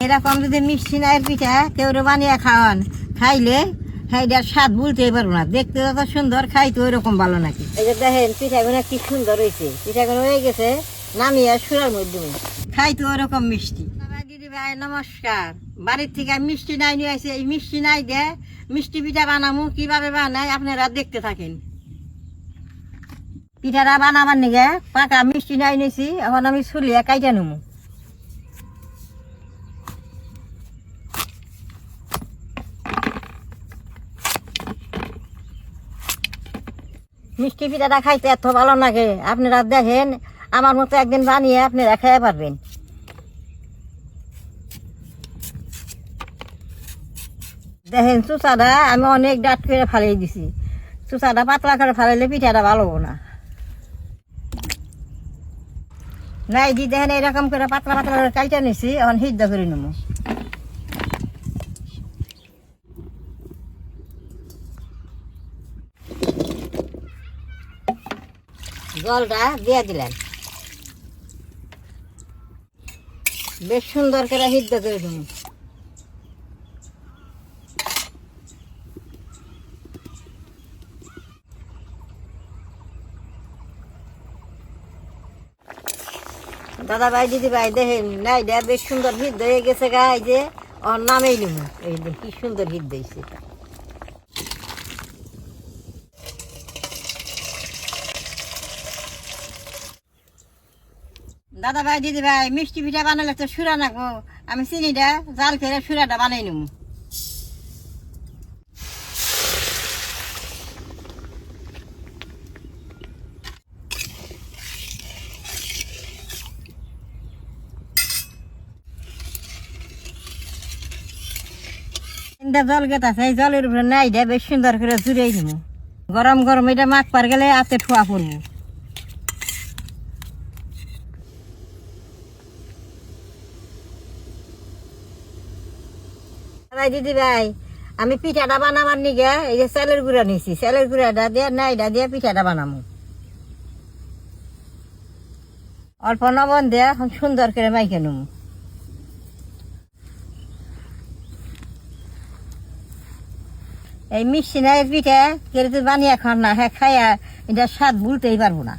এরকম যদি মিষ্টি নাইয়ের পিঠা কেউ বানিয়ে খাওয়ান, খাইলে সেইটার স্বাদ বলতেই পারবো না। দেখতে যত সুন্দর, খাইতে ওই রকম ভালো নাকি। এই যে দেখেন পিঠাগুলো কি সুন্দর হয়েছে, পিঠাগুলো হয়ে গেছে নামিয়ে সুরার মধ্যে, খাইতে ওই রকম মিষ্টি। দিদি ভাই নমস্কার। বাড়ির থেকে মিষ্টি নাই নিয়ে আসে, এই মিষ্টি নাই দে মিষ্টি পিঠা বানামু, কিভাবে বানাই আপনারা দেখতে থাকেন। পিঠাটা বানাবার নিগে পাকা মিষ্টি নাই নিয়েছি, এখন আমি ছুলিয়ে কাইটা নেবো। মিষ্টি পিঠাটা খাইতে এত ভালো লাগে, আপনারা দেখেন আমার মতো একদিন বানিয়ে আপনারা খেয়ে পারবেন। দেখেন চুচাটা আমি অনেক ডাট করে ফালিয়ে দিছি, চুচাটা পাতলা করে ফালাইলে পিঠাটা ভালো হবো না। নাই দি দেখেন এরকম করে পাতলা পাতলা করে কাইটা নিছি, এখন সিদ্ধ করে নেব। জলটা দিয়ে দিলেন, বেশ সুন্দর করে সিদ্ধ করে দেব। দাদা ভাই দিদি ভাই দেখেন নাই দে বেশ সুন্দর সিদ্ধ হয়ে গেছে গা। এই যে ওর নামেই নেব, এই যে কি সুন্দর সিদ্ধ হয়েছে। দাদা ভাই দিদি ভাই মিষ্টি পিঠা বানালে তো সুরা নাকবো, আমি চিনিটা জাল করে সুরাটা বানাই নেব। জল গেতাছে, এই জলের উপরে নাই দে বেশ সুন্দর করে জুড়াই দিব। গরম গরম এটা মাখ পার গেলে হাতে ঠোয়া পড়বো। ভাই দিদি ভাই আমি পিঠাটা বানাবার নিগে এই যে চালের গুঁড়া নিছি, চালের গুঁড়াটা দিয়ে নাইডা দিয়ে পিঠাটা বানাবো। অল্প লবণ দিয়ে সুন্দর করে মাইকে নেব। এই মিষ্টি নাইয়ের পিঠা কেউ যদি বানিয়ে খান না, হ্যাঁ খাইয়া এটা স্বাদ ভুলতেই পারবো না।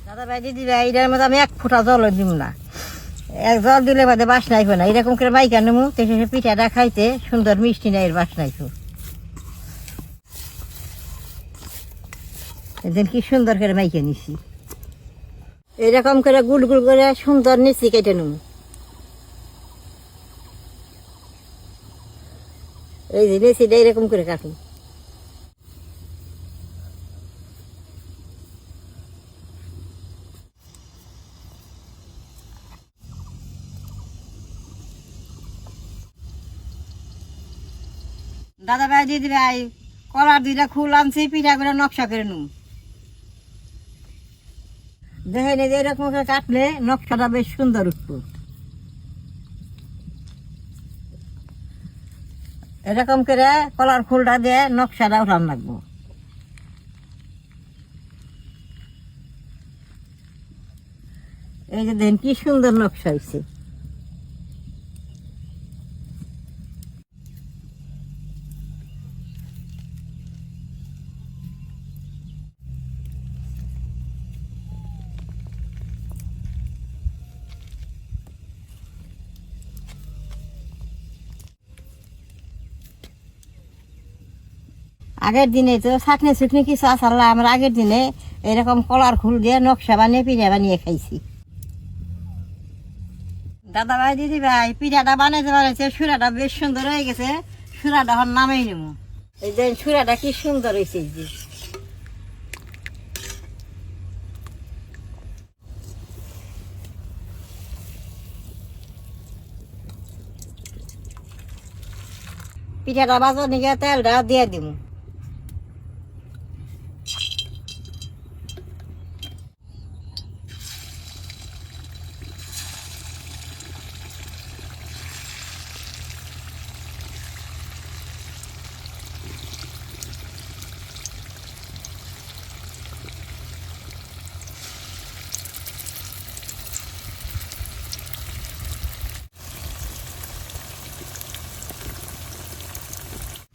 দাদা ভাই দিদি ভাই এটার মধ্যে আমি এক ফোঁটা জল দিব না, এক জল দিলে বাদে বাসনা আইব না। এরকম করে মাইকা নেবো, পিঠাটা খাইতে সুন্দর মিষ্টি নাইয়ের বাসনা আইব। এদিন কি সুন্দর করে মাইকে নিছি, এরকম করে গুল গুল করে সুন্দর নিচ্ছি কেটে নেব। এই যে নিচ্ছি এরকম করে কাটুন। দাদা ভাই দিদি ভাই কলার দুইটা খুল আনছি, পিঠা করে নকশা করে নেব। দেখেন এই যে এরকম করে কাটলে নকশাটা বেশ সুন্দর উঠবো। এরকম করে কলার ফুলটা দিয়ে নকশাটা উঠান লাগবো। এই যে দেখেন কি সুন্দর নকশা হয়েছে। আগের দিনে তো চাটনি চুটনি কিছু আসাল্লা, আমরা আগের দিনে এরকম কলার ফুল দিয়ে নকশা বানিয়ে পিঠা বানিয়ে খাইছি। দাদা ভাই দিদি ভাই পিঠাটা বানাইতে বানাইছে সুরাটা বেশ সুন্দর হয়ে গেছে, সুরাটা এখন নামেই নেব। এই যে সুরাটা কি সুন্দর হয়েছে। যে পিঠাটা বাজার নিয়ে তেলটা দিয়ে দিব।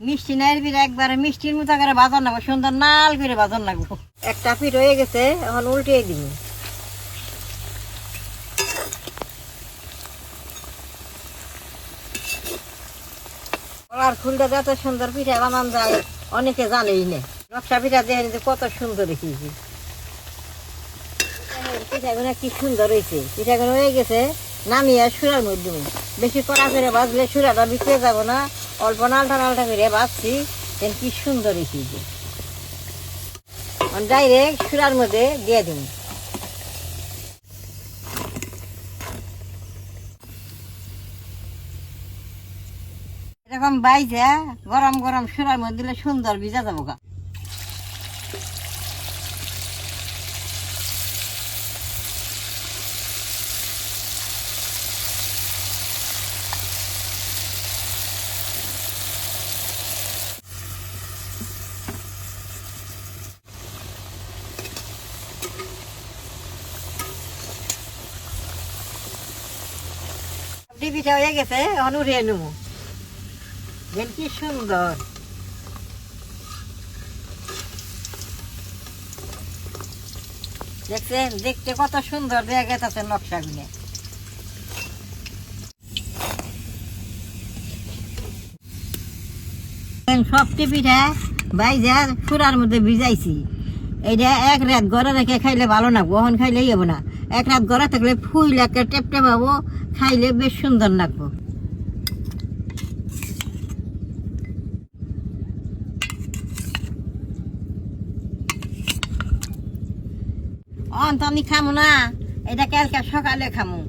মিষ্টি নাইয়ের পিঠা একবারে মিষ্টির মতো করে বাজার লাগবো, সুন্দর নাল করে বাজার লাগবো। একটা পিঠ হয়ে গেছে, এখন উল্টিয়ে দিব। কলার ফুলটা এত সুন্দর পিঠা বানান যায় অনেকে জানেই না। নকশা পিঠা দেখেন যে কত সুন্দর দেখিয়েছি। পিঠাগুলো কি সুন্দর হয়েছে, পিঠাগুলো হয়ে গেছে, নামিয়ে সুরার মধ্যে বেশি কড়া করে বাজলে সুরাটা বিক্রে যাবো না, অল্প নালটা নালটা করে বাজছি, কি সুন্দর দেখিয়েছে। ডাইরেক্ট সুরার মধ্যে দিয়ে দিন। এরকম বাইজা গরম গরম সুরার মধ্যে দিলে সুন্দর ভিজা যাবো গা। পিঠা হয়ে গেছে, এখন উঠিয়ে নেবো। কি সুন্দর দেখছেন, দেখতে কত সুন্দর দেখা গেছে নকশা গুলো। সবটি পিঠা বাইজা সুরার মধ্যে ভিজাইছি। এইটা এক রাত ঘরে রেখে খাইলে ভালো না, ওহন খাইলেই হবো না। এক রাত ঘরে থাকলে ফুল একটা টেপটে পাবো, খাইলে বেশ সুন্দর লাগবো। আমি খামো না, এটা কালকে সকালে খামো।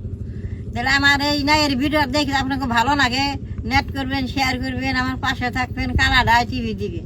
তাহলে আমার এই নাইয়ের ভিডিও দেখে আপনাকে ভালো লাগে, নেট করবেন, শেয়ার করবেন, আমার পাশে থাকবেন, কানাডা টিভি দিবে।